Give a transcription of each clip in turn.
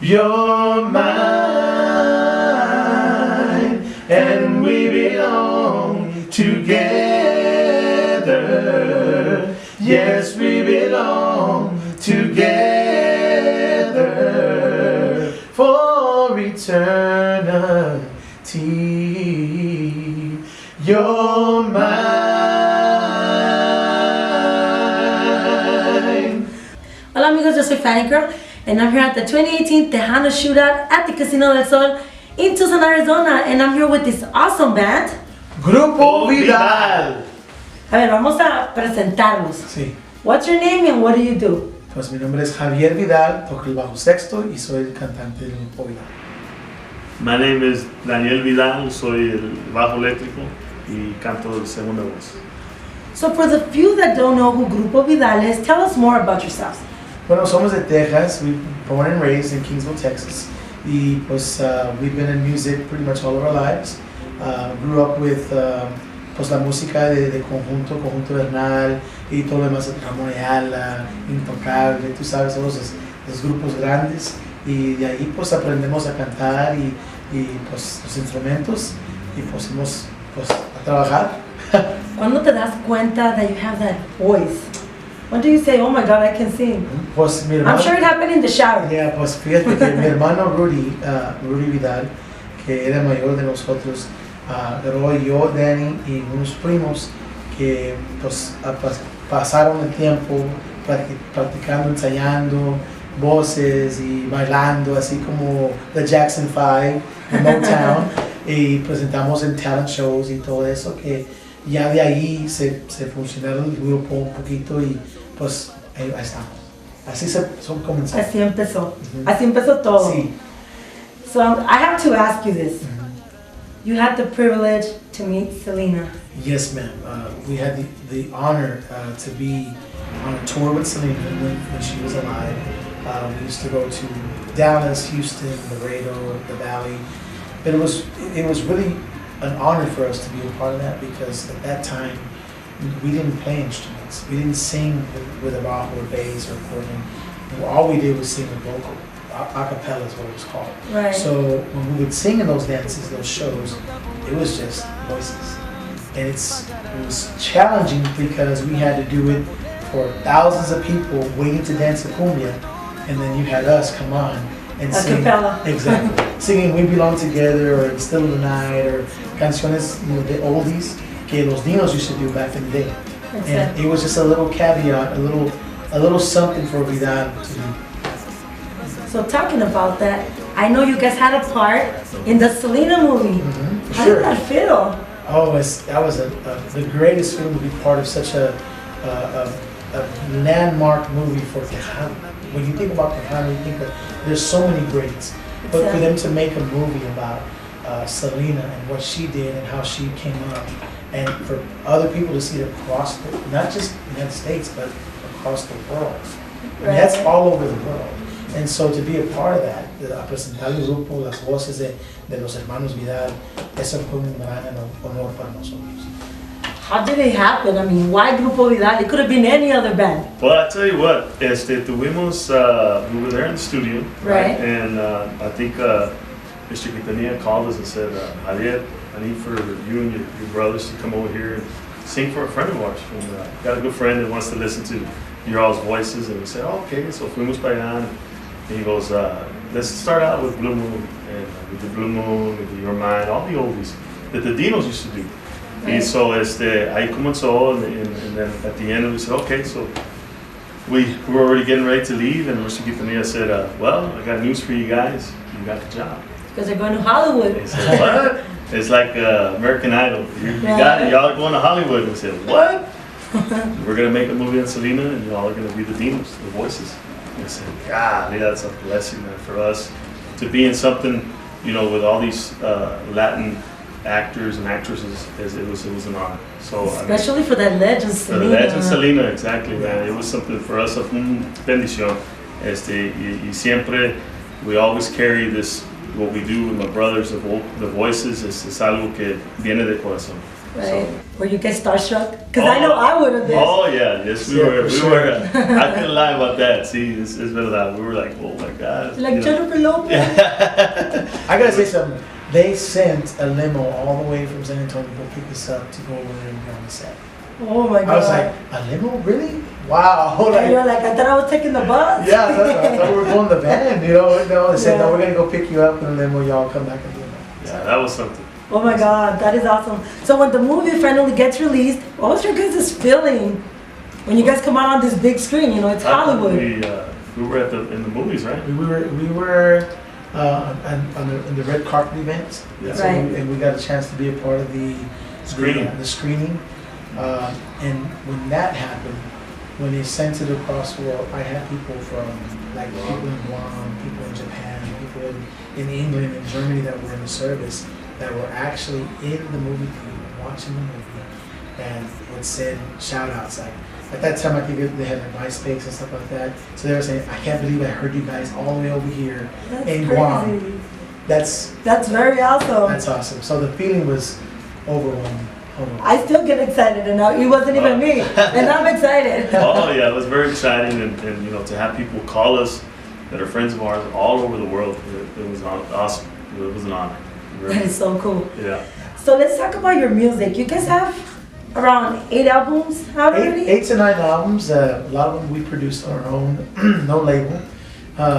You're mine, and we belong together. Yes, we belong together for eternity. You're mine. Hola amigos, yo soy Fanny Girl, and I'm here at the 2018 Tejano Shootout at the Casino del Sol in Tucson, Arizona, and I'm here with this awesome band. Grupo Vidal. A ver, vamos a presentarnos. Sí. What's your name and what do you do? Pues mi nombre es Javier Vidal, toco el bajo sexto y soy el cantante del Grupo Vidal. My name is Daniel Vidal, soy el bajo eléctrico y canto de segunda voz. So for the few that don't know who Grupo Vidal is, tell us more about yourselves. Bueno, somos de Texas. We were born and raised in Kingsville, Texas. Y pues we've been in music pretty much all of our lives. Grew up with pues la música de conjunto Bernal y todo lo demás, Ramón Ayala, Intocable, tú sabes, todos los grupos grandes. Y de ahí pues aprendemos a cantar y pues los instrumentos y pues fuimos pues a trabajar. ¿Cuándo te das cuenta that you have that voice? When do you say, oh my God, I can sing? Pues mi hermano, I'm sure it happened in the shower. Yeah, pues fíjate que mi hermano Rudy Vidal, que era mayor de nosotros, pero yo, Danny y unos primos que pues pasaron el tiempo practicando, ensayando voces y bailando, así como The Jackson 5 en Motown, y presentamos en talent shows y todo eso, que ya de ahí se funcionaron el grupo un poquito y pues ahí estamos. Así comenzó. Así empezó. Así empezó todo. Sí. So I have to ask you this. You had the privilege to meet Selena. Yes, ma'am. We had the honor to be on a tour with Selena when she was alive. We used to go to Dallas, Houston, Laredo, the Valley. But it was really an honor for us to be a part of that, because at that time we didn't play instruments. We didn't sing with a rock or bass or accordion. All we did was sing a vocal. A cappella is what it was called. Right. So when we would sing in those dances, those shows, it was just voices. And it was challenging because we had to do it for thousands of people waiting to dance the cumbia, and then you had us come on and sing. A cappella. Exactly. Singing We Belong Together or It's Still the Night or canciones, the oldies que los Dinos used to do back in the day. Exactly. And it was just a little caveat, a little something for Vidal to do. So talking about that, I know you guys had a part in the Selena movie. How Sure. did that feel? Oh, that was the greatest feeling to be part of such a landmark movie for Tejano. When you think about Tejano, you think that there's so many greats, but for them to make a movie about Selena and what she did and how she came up, and for other people to see it across, not just the United States, but across the world. And that's all over the world. And so to be a part of that, a presentar el grupo, las voces de los hermanos Vidal, eso fue un gran honor para nosotros. How did it happen? I mean, why Grupo Vidal? It could have been any other band. Well, I tell you what, tuvimos, we were there in the studio, Right. And I think Mr. Quintanilla called us and said, Javier, I need for you and your brothers to come over here and sing for a friend of ours. And, got a good friend that wants to listen to your all's voices, and we said, oh, okay, so fuimos para allá. And he goes, let's start out with Blue Moon, and with the Blue Moon, with the Your Mind, all the oldies that the Dinos used to do. Right. And so ahí comenzó, and then at the end we said, okay, so we were already getting ready to leave, and Mr. Quintanilla said, well, I got news for you guys, you got the job. Because they're going to Hollywood. They said, what? It's like American Idol. You got it, y'all are going to Hollywood. We said, what? We're going to make a movie on Selena, and y'all are going to be the Dinos, the voices. I said, God, that's a blessing, man, for us to be in something, with all these Latin actors and actresses. It was an honor. So Especially for that legend Selena. For the legend Selena, exactly, man. It was something for us of bendición. Y siempre, we always carry this, what we do with my brothers, the voices, es algo que viene de corazón. Right. So, Were you guys starstruck? Because I know I would have been. oh yeah, yes we Yeah, were. for We sure. were. I couldn't lie about that. See, it's been that. We were like, oh my God. Like you know. Jennifer Lopez. I gotta say something. They sent a limo all the way from San Antonio to pick us up to go over there and be on the set. Oh my God. I was like, a limo? Really? Wow. And you're like, I thought I was taking the bus. Yeah, I thought we were going to the van, you know. No, they said, Yeah. no, we're going to go pick you up and then y'all come back and do it. Yeah, that was something. Oh my God, that is awesome. So when the movie finally gets released, what was your guys' feeling when you guys come out on this big screen? You know, it's Hollywood. We were in the movies, right? We were in the red carpet event, Yeah. so Right. and we got a chance to be a part of the screening. And when that happened, when they sent it across the world, I had people from like people in Guam, people in Japan, people in England and Germany that were in the service that were actually in the movie theater watching the movie and would send shout outs. Like at that time, I think they had like MySpace and stuff like that. So they were saying, "I can't believe I heard you guys all the way over here That's in crazy. Guam." That's very awesome. That's awesome. So the feeling was overwhelming. I still get excited, and now it wasn't even me, and I'm excited. Oh yeah, it was very exciting, and you know, to have people call us that are friends of ours all over the world, it was awesome. It was an honor. Really. That is so cool. Yeah. So let's talk about your music. You guys have around 8 albums out already? 8 to 9 albums. A lot of them we produced on our own, no label.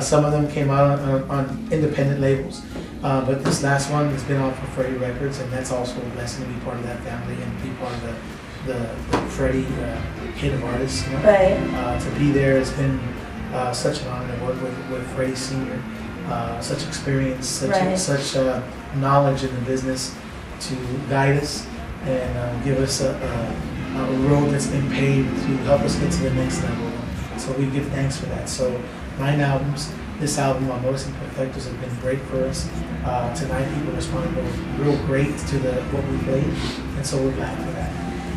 Some of them came out on independent labels. But this last one has been on for Freddie Records, and that's also a blessing to be part of that family and be part of the Freddie hit of artists. You know? Right. To be there has been such an honor to work with Freddie Sr. Such experience, such knowledge in the business to guide us and give us a road that's been paved to help us get to the next level. So we give thanks for that. So 9 albums. This album, Amores Imperfectos, has been great for us. Tonight, people responded real great to what we played, and so we're glad for that.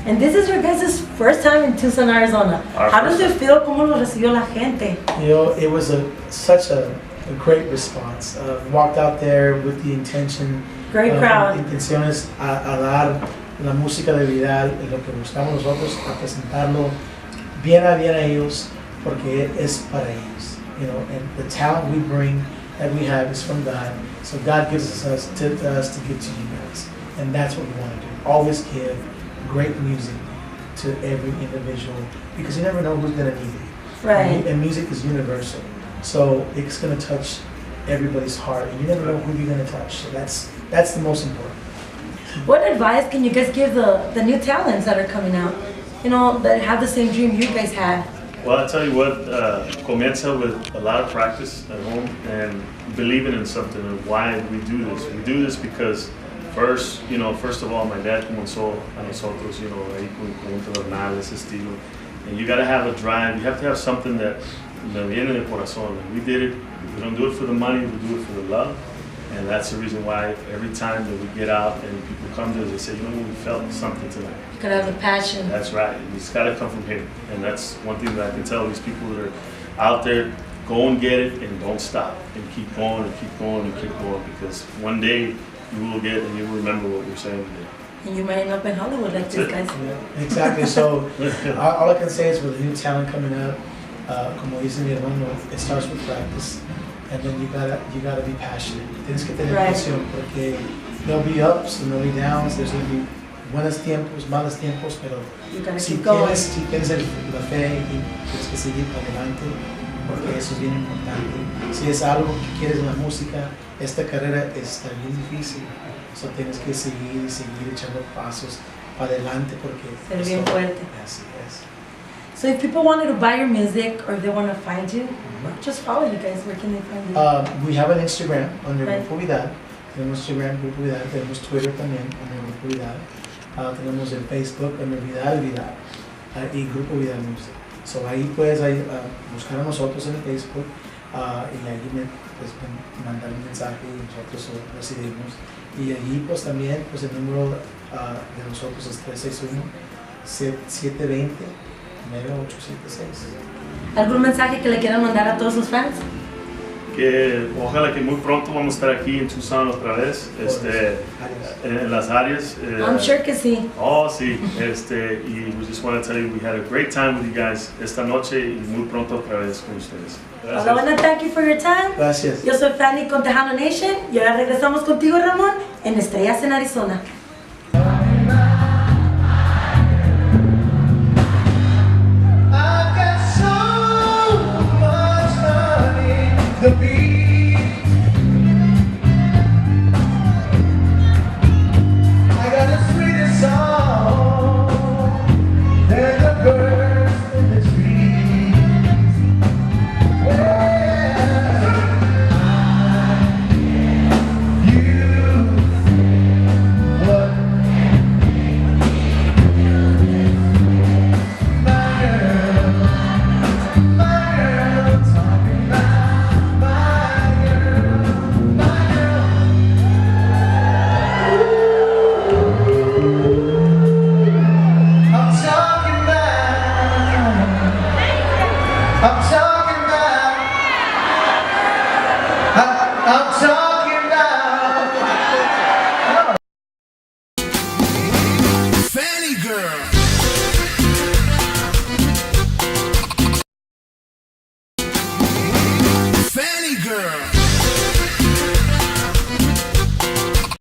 And this is your guys' first time in Tucson, Arizona. How does it feel? ¿Cómo lo recibió la gente? You know, it was such a great response. Walked out there with the intention. Great crowd. Intenciones a dar la música de Vidal, lo que buscamos nosotros, a presentarlo bien a ellos, porque es para ellos. You know, and the talent we bring that we have is from God. So God gives us to give to you guys, and that's what we want to do. Always give great music to every individual, because you never know who's gonna need it. Right. And music is universal, so it's gonna touch everybody's heart, and you never know who you're gonna touch. So that's the most important. What advice can you guys give the new talents that are coming out? You know, that have the same dream you guys had. Well, I tell you what, comienza with a lot of practice at home and believing in something and why we do this. We do this because first of all, my dad comenzó a nosotros, you know, ahí con un pedernal, ese estilo. And you gotta have a drive, you have to have something that viene del corazón. And we did it, we don't do it for the money, we do it for the love. And that's the reason why every time that we get out and people come to us, they say, you know what, we felt something tonight. You gotta have a passion. That's right. It's got to come from here. And that's one thing that I can tell these people that are out there, go and get it and don't stop. And keep going and keep going and keep going, because one day you will get and you will remember what we're saying today. And you might end up in Hollywood like this, guys. Yeah, exactly. So all I can say is with the new talent coming up, como dice mi hermano, it starts with practice. And then you gotta be passionate. Tienes que tener pasión, porque there'll be ups and there'll be downs. There's gonna be buenos tiempos, malos tiempos, pero si tienes la fe y tienes que seguir para adelante, porque eso es bien importante. Si es algo que quieres en la música, esta carrera está bien difícil. So tienes que seguir echando pasos para adelante, porque ser bien fuerte. Así es. So if people wanted to buy your music or if they want to find you, just follow you guys. Where can they find you? We have an Instagram under Grupo Vidal. Tenemos Instagram Grupo Vidal. Tenemos Twitter también under Grupo Vidal. Tenemos el Facebook under Vidal y Grupo Vidal Music. So ahí puedes buscar a nosotros en el Facebook y ahí mandar un mensaje y nosotros lo recibimos. Y allí pues también pues el número de nosotros es 361-720-9876. ¿Algún mensaje que le quieran mandar a todos sus fans? que ojalá que muy pronto vamos a estar aquí en Tucson otra vez, en las áreas. I'm sure que sí. Oh, sí, y we just want to tell you we had a great time with you guys esta noche y muy pronto otra vez con ustedes. Well, I want to thank you for your time. Gracias. Yo soy Fanny con Tejano Nation y ahora regresamos contigo, Ramón, en Estrellas en Arizona. The beat. I got the sweetest song than the birds in the trees. Well, you, what? My girl, talking about my girl, my girl. I'm talking about, I'm talking about. Fanny girl. Fanny girl.